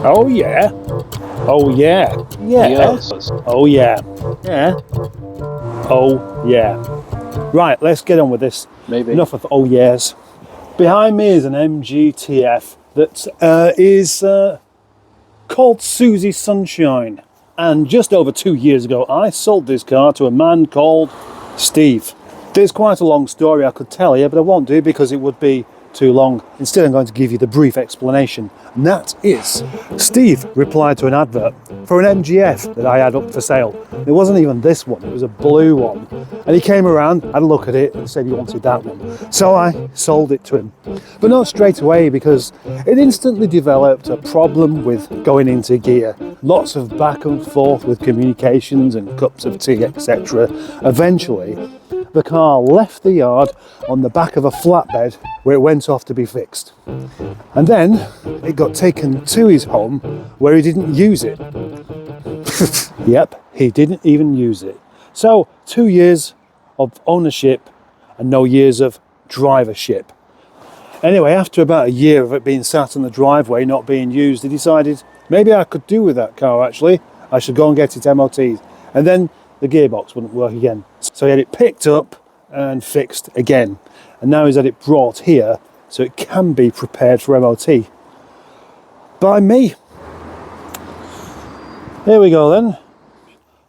Oh yeah. Oh yeah. Yeah. Yes. Oh yeah. Yeah. Oh yeah. Right, let's get on with this. Maybe. Enough of oh yeahs. Behind me is an MGTF that is called Suzi Sunshine. And just over 2 years ago, I sold this car to a man called Steve. There's quite a long story I could tell you, but I won't do because it would be too long. Instead, I'm going to give you the brief explanation. And that is, Steve replied to an advert for an MGF that I had up for sale. It wasn't even this one, it was a blue one. And he came around, had a look at it and said he wanted that one. So I sold it to him. But not straight away, because it instantly developed a problem with going into gear. Lots of back and forth with communications and cups of tea, etc. Eventually, the car left the yard on the back of a flatbed where it went off to be fixed. And then it got taken to his home where he didn't use it. Yep, he didn't even use it. So 2 years of ownership and no years of drivership. Anyway, after about a year of it being sat in the driveway, not being used, he decided maybe I could do with that car actually. I should go and get it MOT'd. And then the gearbox wouldn't work again. So he had it picked up and fixed again. And now he's had it brought here so it can be prepared for MOT. By me. There we go then.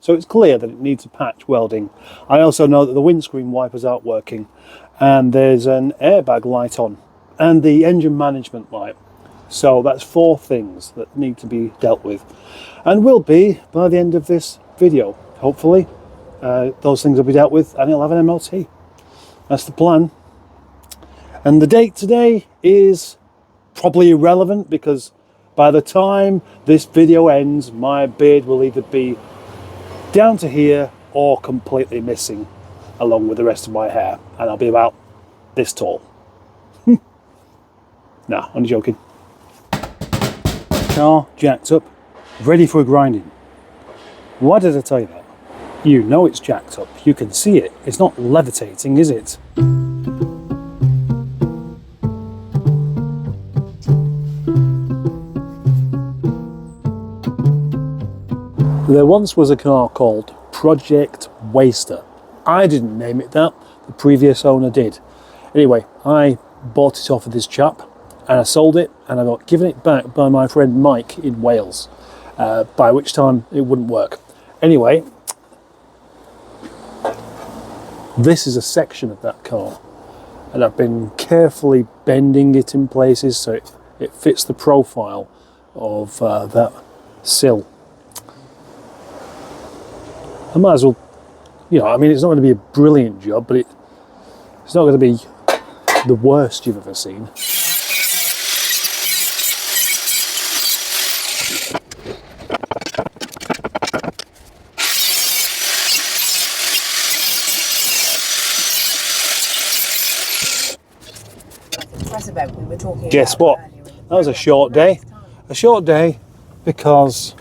So it's clear that it needs a patch welding. I also know that the windscreen wipers aren't working. And there's an airbag light on. And the engine management light. So that's 4 things that need to be dealt with. And will be by the end of this video. Hopefully, those things will be dealt with and he'll have an MOT. That's the plan. And the date today is probably irrelevant because by the time this video ends, my beard will either be down to here or completely missing along with the rest of my hair. And I'll be about this tall. Nah, only joking. Car jacked up, ready for a grinding. Why did I tell you that? You know it's jacked up. You can see it. It's not levitating, is it? There once was a car called Project Waster. I didn't name it that. The previous owner did. Anyway, I bought it off of this chap and I sold it and I got given it back by my friend Mike in Wales, by which time it wouldn't work. Anyway, this is a section of that car and I've been carefully bending it in places so it fits the profile of that sill. I might as well, you know, I mean, it's not going to be a brilliant job, but it's not going to be the worst you've ever seen. We were talking Guess what? That was a short day. A short day because,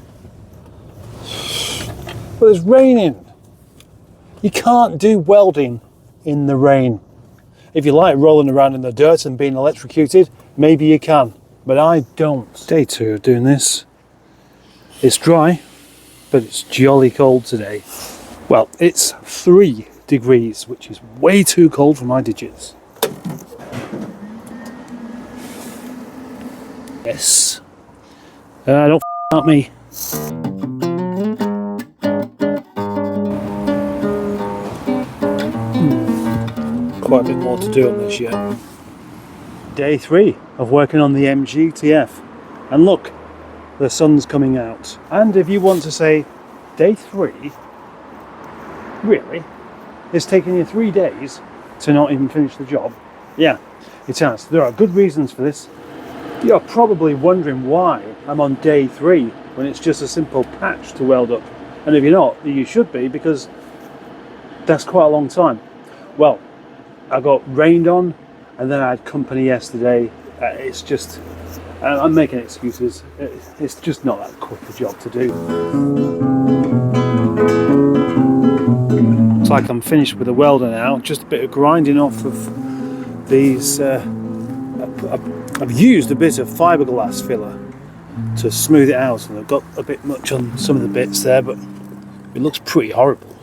well, it's raining. You can't do welding in the rain. If you like rolling around in the dirt and being electrocuted, maybe you can, but I don't. Day 2 of doing this. It's dry, but it's jolly cold today. Well, it's 3 degrees, which is way too cold for my digits. Yes. Don't at me. Quite a bit more to do on this yet. Day 3 of working on the MGTF. And look, the sun's coming out. And if you want to say, day 3? Really? It's taken you 3 days to not even finish the job? Yeah, it has. There are good reasons for this. You're probably wondering why I'm on day 3 when it's just a simple patch to weld up. And if you're not, you should be, because that's quite a long time. Well, I got rained on and then I had company yesterday. It's just, I'm making excuses. It's just not that quick a job to do. It's like I'm finished with the welder now. Just a bit of grinding off of these. I've used a bit of fiberglass filler to smooth it out, and I've got a bit much on some of the bits there, but it looks pretty horrible.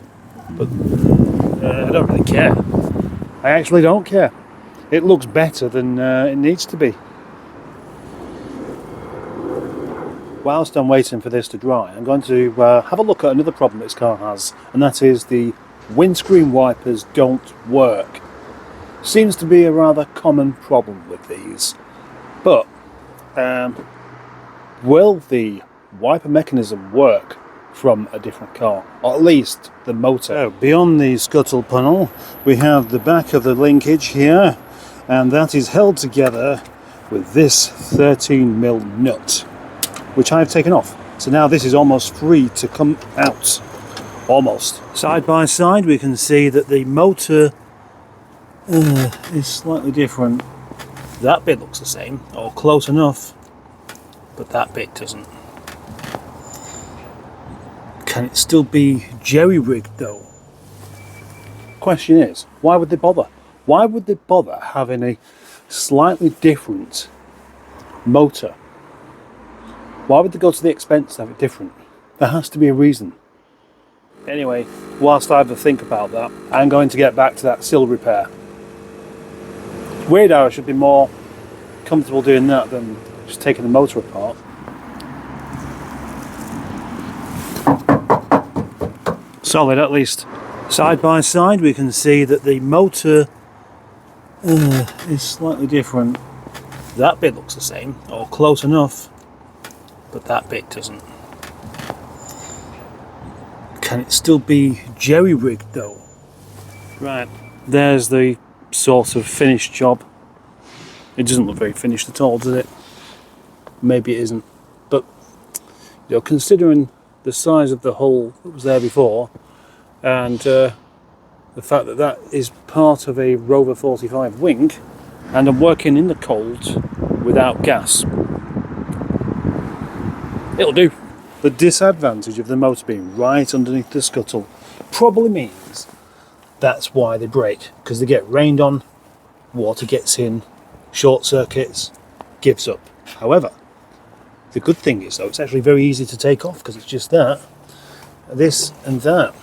But I don't really care. I actually don't care. It looks better than it needs to be. Whilst I'm waiting for this to dry, I'm going to have a look at another problem this car has, and that is the windscreen wipers don't work. Seems to be a rather common problem with these. But will the wiper mechanism work from a different car, or at lesk the motor? So beyond the scuttle panel we have the back of the linkage here, and that is held together with this 13mm nut, which I've taken off. So now this is almost free to come out. Almost. Side by side we can see that the motor is slightly different. That bit looks the same, or close enough, but that bit doesn't. Can it still be jerry-rigged though? Question is, why would they bother? Why would they bother having a slightly different motor? Why would they go to the expense to have it different? There has to be a reason. Anyway, whilst I have to think about that, I'm going to get back to that sill repair. Weird how I should be more comfortable doing that than just taking the motor apart. Solid at least. Side by side we can see that the motor is slightly different. That bit looks the same, or close enough, but that bit doesn't. Can it still be jerry-rigged though? Right, there's the sort of finished job. It doesn't look very finished at all, does it? Maybe it isn't, but you know, considering the size of the hole that was there before, and the fact that that is part of a Rover 45 wing, and I'm working in the cold without gas, it'll do. The disadvantage of the motor being right underneath the scuttle probably means that's why they break, because they get rained on, water gets in, short circuits, gives up. However, the good thing is though, it's actually very easy to take off, because it's just that, this and that.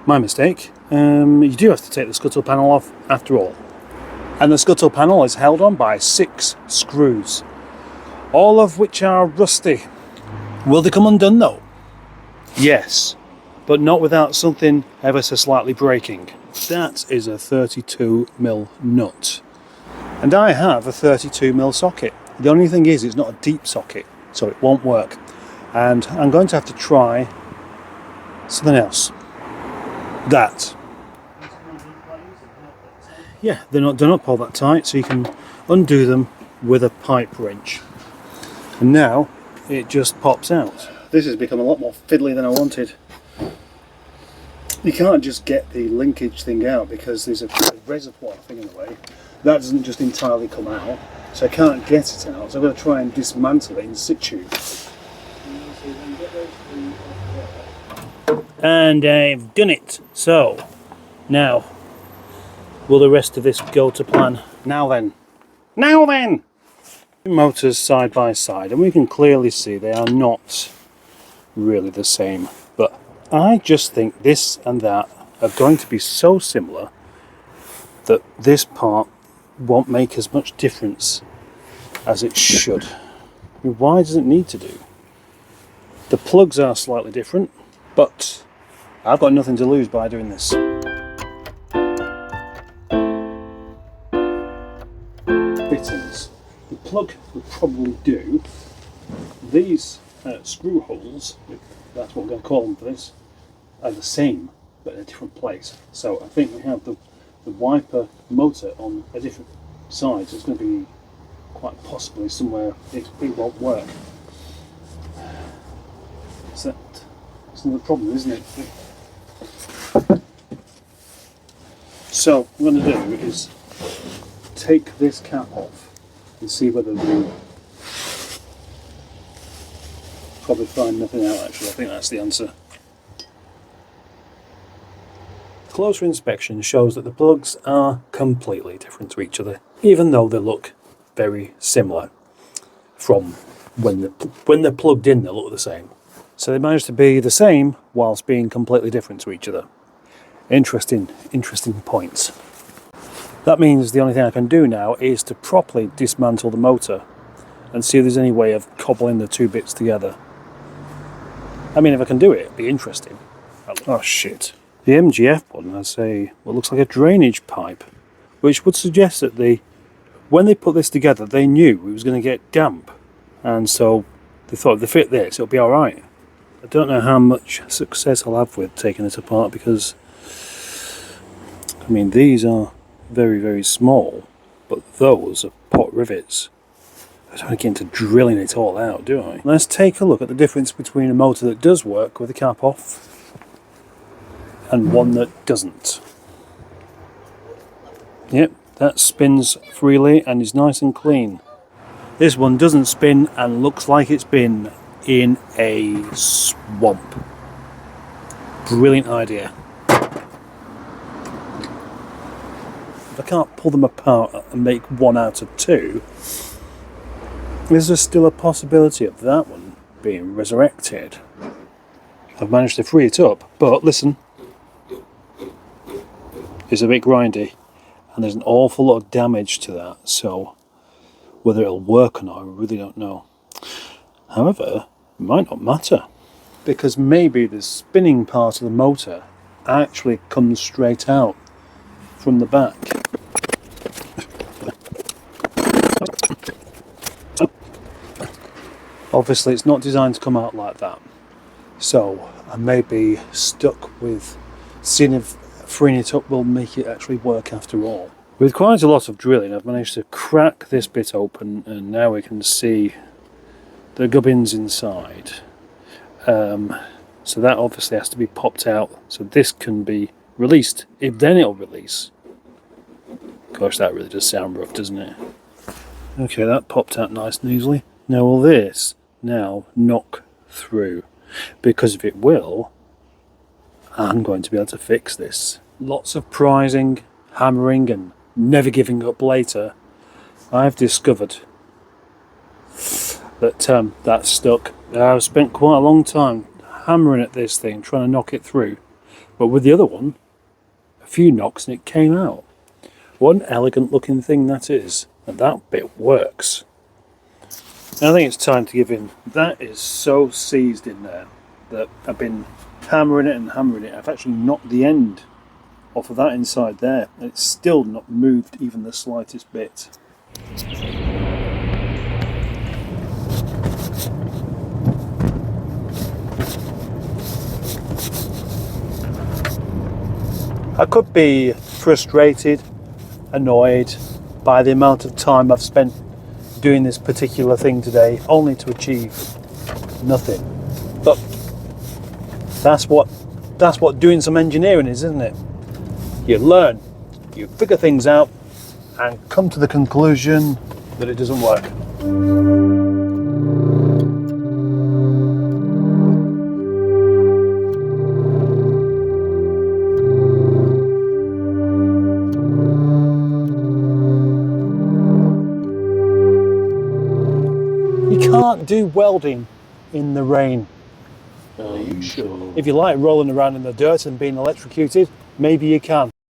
My mistake. You do have to take the scuttle panel off after all. And the scuttle panel is held on by 6 screws, all of which are rusty. Will they come undone though? Yes, but not without something ever so slightly breaking. That is a 32mm nut. And I have a 32mm socket. The only thing is it's not a deep socket, so it won't work. And I'm going to have to try something else. That. Yeah, they're not done up all that tight, so you can undo them with a pipe wrench. And now it just pops out. This has become a lot more fiddly than I wanted. You can't just get the linkage thing out because there's a reservoir thing in the way. That doesn't just entirely come out, so I can't get it out, so I'm going to try and dismantle it in situ. And I've done it. So now, will the rest of this go to plan? Now then. Motors side by side, and we can clearly see they are not really the same, but I just think this and that are going to be so similar that this part won't make as much difference as it should. I mean, why does it need to do? The plugs are slightly different, but I've got nothing to lose by doing this. Fittings. The plug would probably do. These screw holes, that's what we're going to call them for this, are the same but in a different place. So I think we have the wiper motor on a different side, so it's going to be quite possibly somewhere it won't work. It's another problem, isn't it? So what I'm going to do is take this cap off and see whether we probably find nothing out actually. I think that's the answer. Closer inspection shows that the plugs are completely different to each other, even though they look very similar from when they're plugged in, they look the same. So they managed to be the same whilst being completely different to each other. Interesting points. That means the only thing I can do now is to properly dismantle the motor and see if there's any way of cobbling the two bits together. I mean, if I can do it, it'd be interesting. Oh shit. The MGF one has what looks like a drainage pipe, which would suggest that when they put this together, they knew it was going to get damp. And so they thought if they fit this, it'll be alright. I don't know how much success I'll have with taking it apart because, I mean, these are very, very small, but those are pot rivets. I don't get into drilling it all out, do I? Let's take a look at the difference between a motor that does work with the cap off and one that doesn't. Yep, that spins freely and is nice and clean. This one doesn't spin and looks like it's been in a swamp. Brilliant idea. If I can't pull them apart and make one out of two, is there still a possibility of that one being resurrected? I've managed to free it up, but listen, it's a bit grindy and there's an awful lot of damage to that, so whether it'll work or not, I really don't know. However, it might not matter, because maybe the spinning part of the motor actually comes straight out from the back. Obviously it's not designed to come out like that, so I may be stuck with seeing if freeing it up will make it actually work after all. With quite a lot of drilling, I've managed to crack this bit open and now we can see the gubbins inside. So that obviously has to be popped out so this can be released. If then it'll release. Gosh, that really does sound rough, doesn't it? Okay, that popped out nice and easily. Now will this now knock through? Because if it will, I'm going to be able to fix this. Lots of prizing, hammering and never giving up later, I've discovered that that's stuck. I've spent quite a long time hammering at this thing, trying to knock it through. But with the other one, a few knocks and it came out. What an elegant looking thing that is. And that bit works. And I think it's time to give in. That is so seized in there that I've been hammering it and hammering it. I've actually knocked the end off of that inside there. And it's still not moved even the slightest bit. I could be frustrated, annoyed by the amount of time I've spent doing this particular thing today, only to achieve nothing. But that's what doing some engineering is, isn't it? You learn, you figure things out, and come to the conclusion that it doesn't work. You can't do welding in the rain. Are you sure? If you like rolling around in the dirt and being electrocuted, maybe you can.